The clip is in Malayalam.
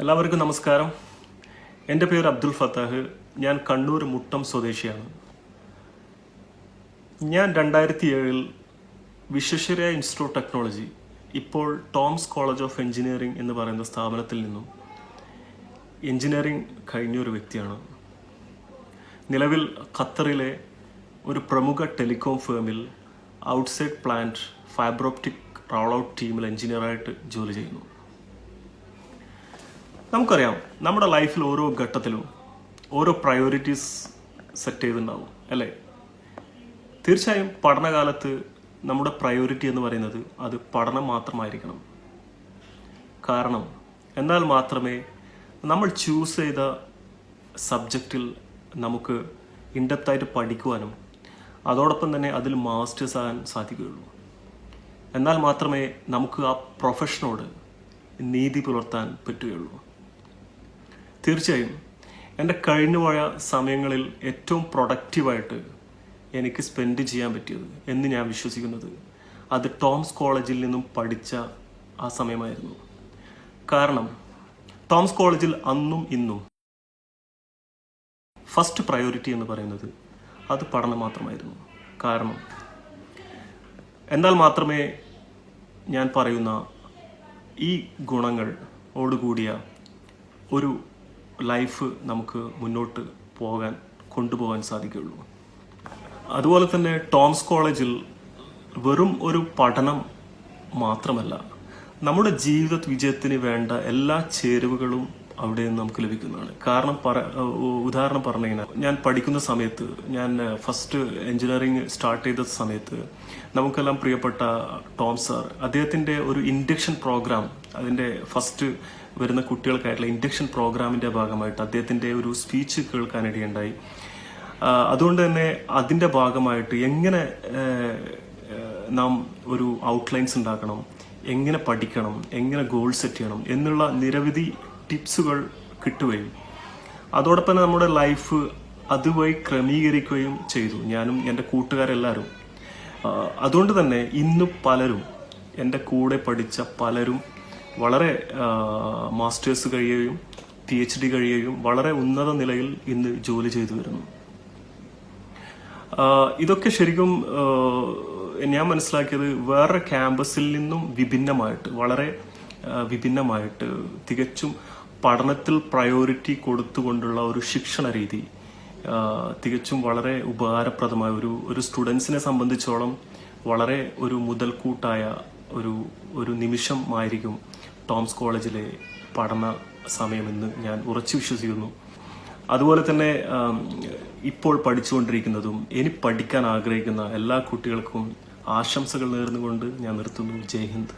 എല്ലാവർക്കും നമസ്കാരം. എൻ്റെ പേര് അബ്ദുൽ ഫത്താഹ്. ഞാൻ കണ്ണൂർ മുട്ടം സ്വദേശിയാണ്. ഞാൻ 2007 വിശ്വേശ്വരയ്യ ഇൻസ്റ്റിറ്റ്യൂട്ട് ഓഫ് ടെക്നോളജി, ഇപ്പോൾ ടോംസ് കോളേജ് ഓഫ് എഞ്ചിനീയറിംഗ് എന്ന് പറയുന്ന സ്ഥാപനത്തിൽ നിന്നും എഞ്ചിനീയറിംഗ് കഴിഞ്ഞൊരു വ്യക്തിയാണ്. നിലവിൽ ഖത്തറിലെ ഒരു പ്രമുഖ ടെലികോം ഫേമിൽ outside plant fibre optic roll out ടീമിൽ എഞ്ചിനീയറായിട്ട് ജോലി ചെയ്യുന്നു. നമുക്കറിയാം, നമ്മുടെ ലൈഫിൽ ഓരോ ഘട്ടത്തിലും ഓരോ പ്രയോറിറ്റീസ് സെറ്റ് ചെയ്തിട്ടുണ്ടാവും അല്ലേ? തീർച്ചയായും പഠനകാലത്ത് നമ്മുടെ പ്രയോറിറ്റി എന്ന് പറയുന്നത് അത് പഠനം മാത്രമായിരിക്കണം. കാരണം എന്നാൽ മാത്രമേ നമ്മൾ ചൂസ് ചെയ്ത സബ്ജക്റ്റിൽ നമുക്ക് ഇൻഡെപ്തായിട്ട് പഠിക്കുവാനും അതോടൊപ്പം തന്നെ അതിൽ മാസ്റ്റേഴ്സ് ആകാൻ സാധിക്കുകയുള്ളൂ. എന്നാൽ മാത്രമേ നമുക്ക് ആ പ്രൊഫഷനോട് നീതി പുലർത്താൻ പറ്റുകയുള്ളൂ. തീർച്ചയായും എൻ്റെ കഴിഞ്ഞുപോയ സമയങ്ങളിൽ ഏറ്റവും പ്രൊഡക്റ്റീവായിട്ട് എനിക്ക് സ്പെൻഡ് ചെയ്യാൻ പറ്റിയത് എന്ന് ഞാൻ വിശ്വസിക്കുന്നത് അത് ടോംസ് കോളേജിൽ നിന്നും പഠിച്ച ആ സമയമായിരുന്നു. കാരണം ടോംസ് കോളേജിൽ അന്നും ഇന്നും ഫസ്റ്റ് പ്രയോറിറ്റി എന്ന് പറയുന്നത് അത് പഠനം മാത്രമായിരുന്നു. കാരണം എന്നാൽ മാത്രമേ ഞാൻ പറയുന്ന ഈ ഗുണങ്ങളോടുകൂടിയ ഒരു ലൈഫ് നമുക്ക് മുന്നോട്ട് കൊണ്ടുപോകാൻ സാധിക്കുകയുള്ളൂ. അതുപോലെ തന്നെ ടോംസ് കോളേജിൽ വെറും ഒരു പഠനം മാത്രമല്ല, നമ്മുടെ ജീവിത വിജയത്തിന് വേണ്ട എല്ലാ ചേരുവകളും അവിടെ നിന്ന് നമുക്ക് ലഭിക്കുന്നതാണ്. കാരണം ഉദാഹരണം പറഞ്ഞു കഴിഞ്ഞാൽ, ഞാൻ പഠിക്കുന്ന സമയത്ത്, ഞാൻ ഫസ്റ്റ് എഞ്ചിനീയറിംഗ് സ്റ്റാർട്ട് ചെയ്ത സമയത്ത് നമുക്കെല്ലാം പ്രിയപ്പെട്ട ടോം സാർ, അദ്ദേഹത്തിൻ്റെ ഒരു ഇൻഡക്ഷൻ പ്രോഗ്രാം, അതിൻ്റെ ഫസ്റ്റ് വരുന്ന കുട്ടികൾക്കായിട്ടുള്ള ഇൻഡക്ഷൻ പ്രോഗ്രാമിൻ്റെ ഭാഗമായിട്ട് അദ്ദേഹത്തിൻ്റെ ഒരു സ്പീച്ച് കേൾക്കാനിടയുണ്ടായി. അതുകൊണ്ട് തന്നെ അതിൻ്റെ ഭാഗമായിട്ട് എങ്ങനെ നാം ഒരു ഔട്ട്ലൈൻസ് ഉണ്ടാക്കണം, എങ്ങനെ പഠിക്കണം, എങ്ങനെ ഗോൾ സെറ്റ് ചെയ്യണം എന്നുള്ള നിരവധി ടിപ്സുകൾ കിട്ടുകയും അതോടൊപ്പം നമ്മുടെ ലൈഫ് അതുവഴി ക്രമീകരിക്കുകയും ചെയ്തു, ഞാനും എൻ്റെ കൂട്ടുകാരെല്ലാവരും. അതുകൊണ്ട് തന്നെ ഇന്ന് പലരും, എൻ്റെ കൂടെ പഠിച്ച പലരും വളരെ മാസ്റ്റേഴ്സ് കഴിയുകയും PhD കഴിയുകയും വളരെ ഉന്നത നിലയിൽ ഇന്ന് ജോലി ചെയ്തു വരുന്നു. ഇതൊക്കെ ശരിക്കും ഞാൻ മനസ്സിലാക്കിയത് വേറെ ക്യാമ്പസിൽ നിന്നും വളരെ വിഭിന്നമായിട്ട് തികച്ചും പഠനത്തിൽ പ്രയോറിറ്റി കൊടുത്തുകൊണ്ടുള്ള ഒരു ശിക്ഷണ രീതി തികച്ചും വളരെ ഉപകാരപ്രദമായ ഒരു സ്റ്റുഡൻസിനെ സംബന്ധിച്ചോളം വളരെ ഒരു മുതൽക്കൂട്ടായ ഒരു നിമിഷമായിരിക്കും ടോംസ് കോളേജിലെ പഠന സമയമെന്ന് ഞാൻ ഉറച്ചു വിശ്വസിക്കുന്നു. അതുപോലെ തന്നെ ഇപ്പോൾ പഠിച്ചുകൊണ്ടിരിക്കുന്നതും ഇനി പഠിക്കാൻ ആഗ്രഹിക്കുന്ന എല്ലാ കുട്ടികൾക്കും ആശംസകൾ നേർന്നുകൊണ്ട് ഞാൻ നിർത്തുന്നു. ജയ് ഹിന്ദ്.